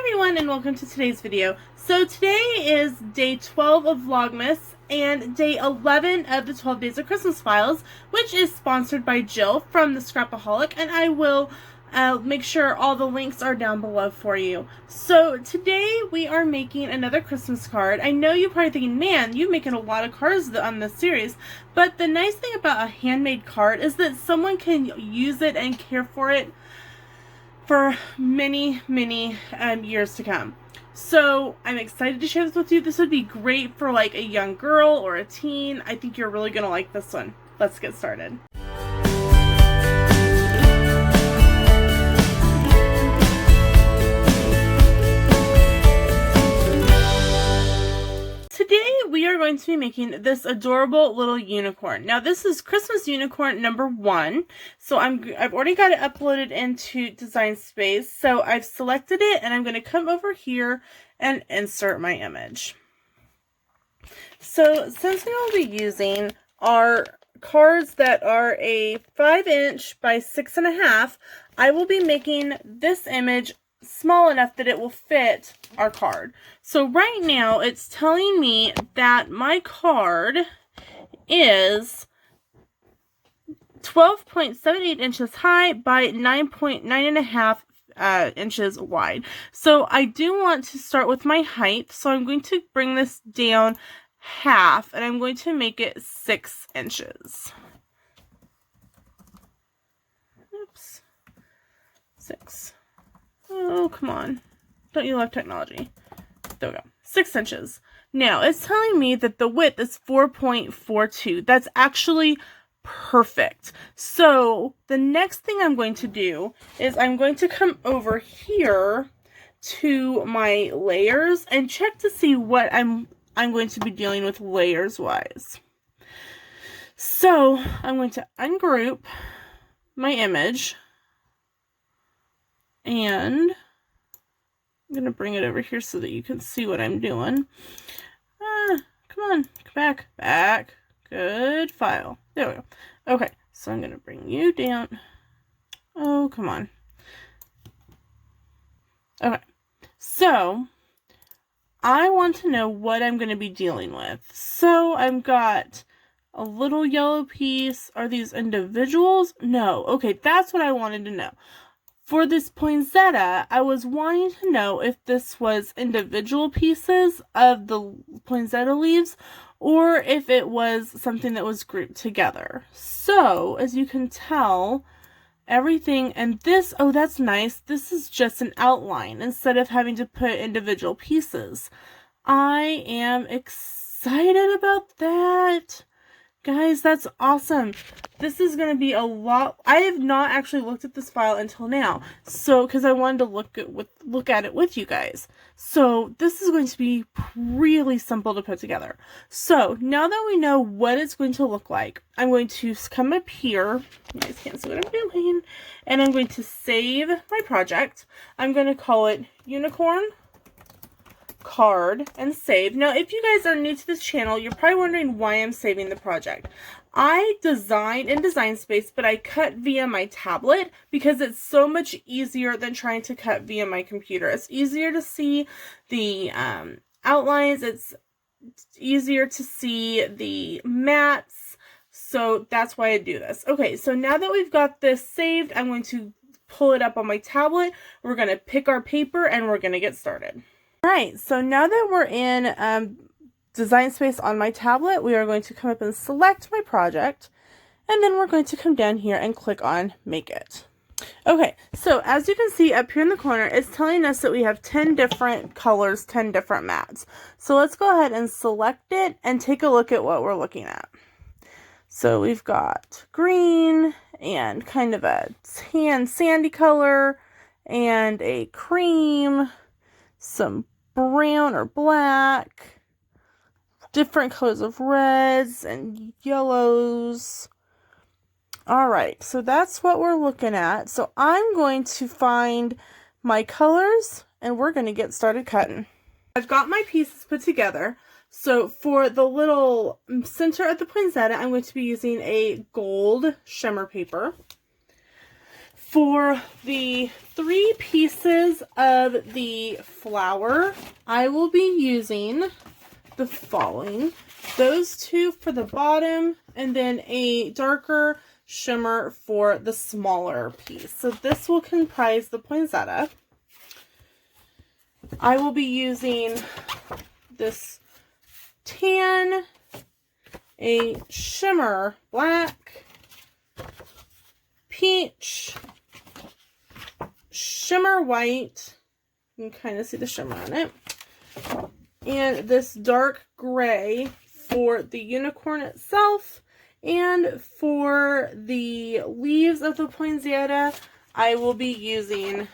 everyone, and welcome to today's video. So today is day 12 of Vlogmas and day 11 of the 12 Days of Christmas Files, which is sponsored by Jill from the Scrapaholic, and I will make sure all the links are down below for you. So today we are making another Christmas card. I know you're probably thinking, man, you're making a lot of cards on this series, but the nice thing about a handmade card is that someone can use it and care for it for many years to come. So I'm excited to share this with you. This would be great for like a young girl or a teen. I think you're really gonna like this one. Let's get started. Today we are going to be making this adorable little unicorn. Now this is Christmas unicorn number 1. So I've already got it uploaded into Design Space. So I've selected it and I'm going to come over here and insert my image. So since we will be using our cards that are a 5" by 6.5, I will be making this image small enough that it will fit our card. So right now it's telling me that my card is 12.78 inches high by 9.5 inches wide. So I do want to start with my height, so I'm going to bring this down half and I'm going to make it 6 inches. Oops. 6. Oh, come on. Don't you love technology? There we go. 6 inches. Now, it's telling me that the width is 4.42. That's actually perfect. So, the next thing I'm going to do is I'm going to come over here to my layers and check to see what I'm going to be dealing with layers-wise. So, I'm going to ungroup my image. And I'm going to bring it over here so that you can see what I'm doing. Come on, come back. Good file. There we go. Okay, so I'm going to bring you down. Oh, come on. Okay, so I want to know what I'm going to be dealing with. So I've got a little yellow piece. Are these individuals? No. Okay, that's what I wanted to know. For this poinsettia, I was wanting to know if this was individual pieces of the poinsettia leaves or if it was something that was grouped together. So, as you can tell, everything, and this, oh, that's nice. This is just an outline instead of having to put individual pieces. I am excited about that. Guys, that's awesome. This is going to be a lot. I have not actually looked at this file until now. So, because I wanted to look at it with you guys. So, this is going to be really simple to put together. So, now that we know what it's going to look like, I'm going to come up here. You guys can't see what I'm doing. And I'm going to save my project. I'm going to call it Unicorn Card and save. Now, if you guys are new to this channel, you're probably wondering why I'm saving the project. I designed in Design Space, but I cut via my tablet because it's so much easier than trying to cut via my computer. It's easier to see the outlines. It's easier to see the mats. So that's why I do this. Okay, so now that we've got this saved, I'm going to pull it up on my tablet. We're going to pick our paper and we're going to get started. Alright, so now that we're in Design Space on my tablet, we are going to come up and select my project, and then we're going to come down here and click on Make It. Okay, so as you can see up here in the corner, it's telling us that we have 10 different colors, 10 different mats. So let's go ahead and select it and take a look at what we're looking at. So we've got green and kind of a tan sandy color and a cream, some brown or black, different colors of reds and yellows. Alright, so that's what we're looking at. So I'm going to find my colors and we're going to get started cutting. I've got my pieces put together. So for the little center of the poinsettia, I'm going to be using a gold shimmer paper. For the 3 pieces of the flower, I will be using the following. Those 2 for the bottom, and then a darker shimmer for the smaller piece. So this will comprise the poinsettia. I will be using this tan, a shimmer black, peach, shimmer white, you can kind of see the shimmer on it, and this dark gray for the unicorn itself. And for the leaves of the poinsettia, I will be using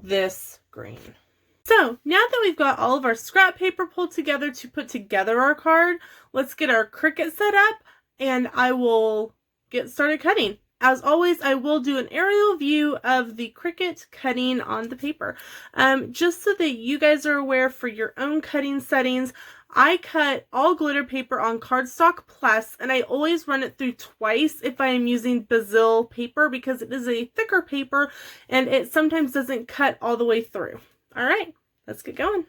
this green. So now that we've got all of our scrap paper pulled together to put together our card, let's get our Cricut set up and I will get started cutting. As always, I will do an aerial view of the Cricut cutting on the paper. Just so that you guys are aware for your own cutting settings, I cut all glitter paper on Cardstock Plus, and I always run it through twice if I am using Basil paper because it is a thicker paper and it sometimes doesn't cut all the way through. All right, let's get going.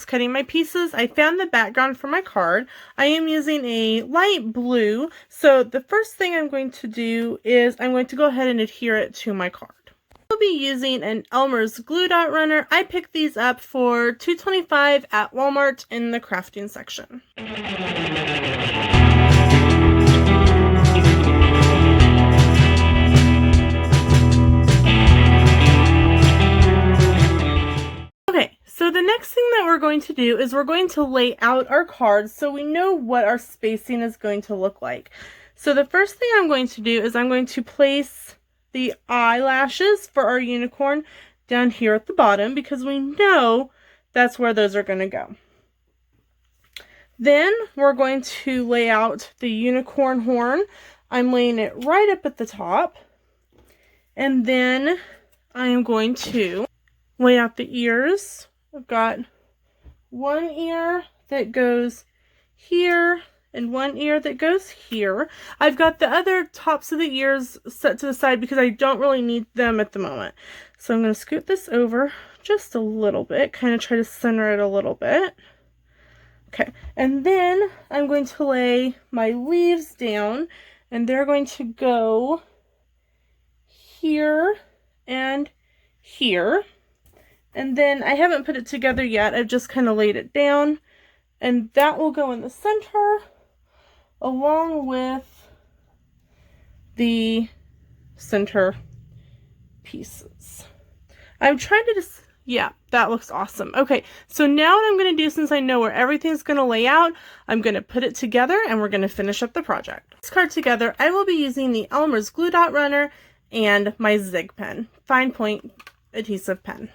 Cutting my pieces, I found the background for my card. I am using a light blue, so the first thing I'm going to do is I'm going to go ahead and adhere it to my card. I'll be using an Elmer's glue dot runner. I picked these up for $2.25 at Walmart in the crafting section. So the next thing that we're going to do is we're going to lay out our cards so we know what our spacing is going to look like. So the first thing I'm going to do is I'm going to place the eyelashes for our unicorn down here at the bottom because we know that's where those are going to go. Then we're going to lay out the unicorn horn. I'm laying it right up at the top. And then I am going to lay out the ears. I've got one ear that goes here and one ear that goes here. I've got the other tops of the ears set to the side because I don't really need them at the moment. So I'm going to scoot this over just a little bit, kind of try to center it a little bit. Okay, and then I'm going to lay my leaves down and they're going to go here and here. And then I haven't put it together yet. I've just kind of laid it down. And that will go in the center along with the center pieces. I'm trying to just, yeah, that looks awesome. Okay, so now what I'm going to do, since I know where everything's going to lay out, I'm going to put it together and we're going to finish up the project. This card together, I will be using the Elmer's glue dot runner and my Zig pen, fine point adhesive pen.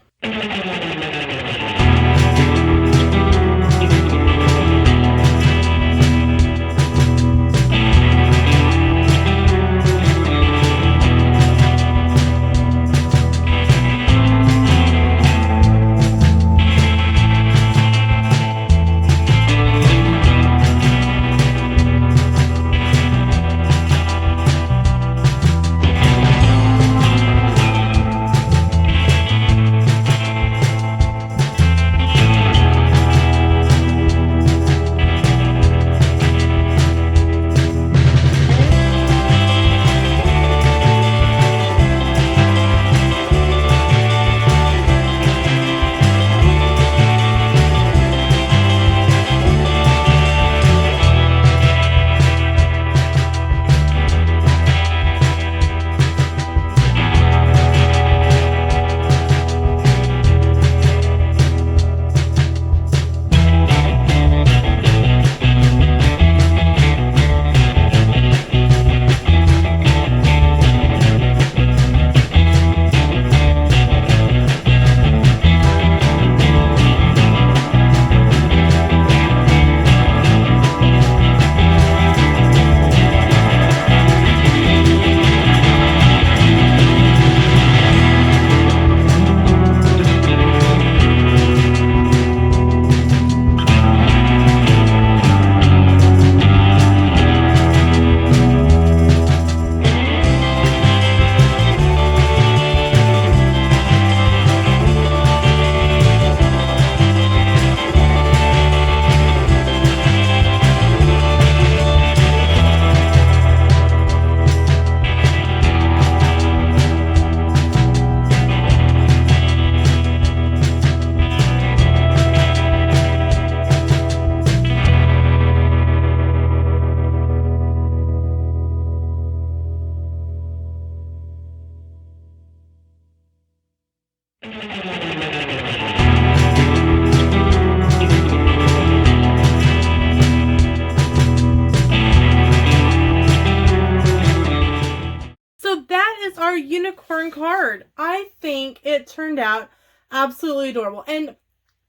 our unicorn card. I think it turned out absolutely adorable. And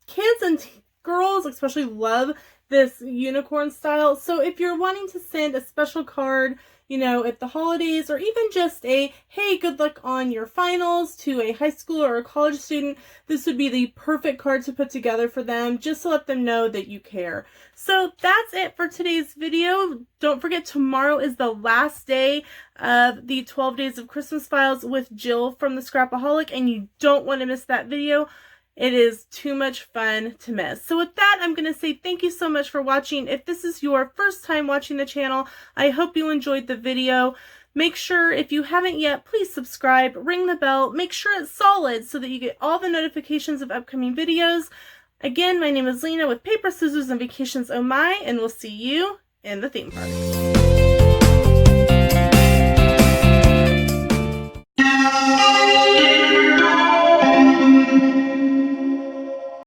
kids and girls especially love this unicorn style. So if you're wanting to send a special card, you know, at the holidays, or even just a, hey, good luck on your finals to a high school or a college student, this would be the perfect card to put together for them, just to let them know that you care. So that's it for today's video. Don't forget, tomorrow is the last day of the 12 Days of Christmas Files with Jill from the Scrapaholic, and you don't want to miss that video. It is too much fun to miss. So with that, I'm going to say thank you so much for watching. If this is your first time watching the channel, I hope you enjoyed the video. Make sure, if you haven't yet, please subscribe, ring the bell, make sure it's solid so that you get all the notifications of upcoming videos. Again, my name is Lena with Paper, Scissors, and Vacations Oh My, and we'll see you in the theme park.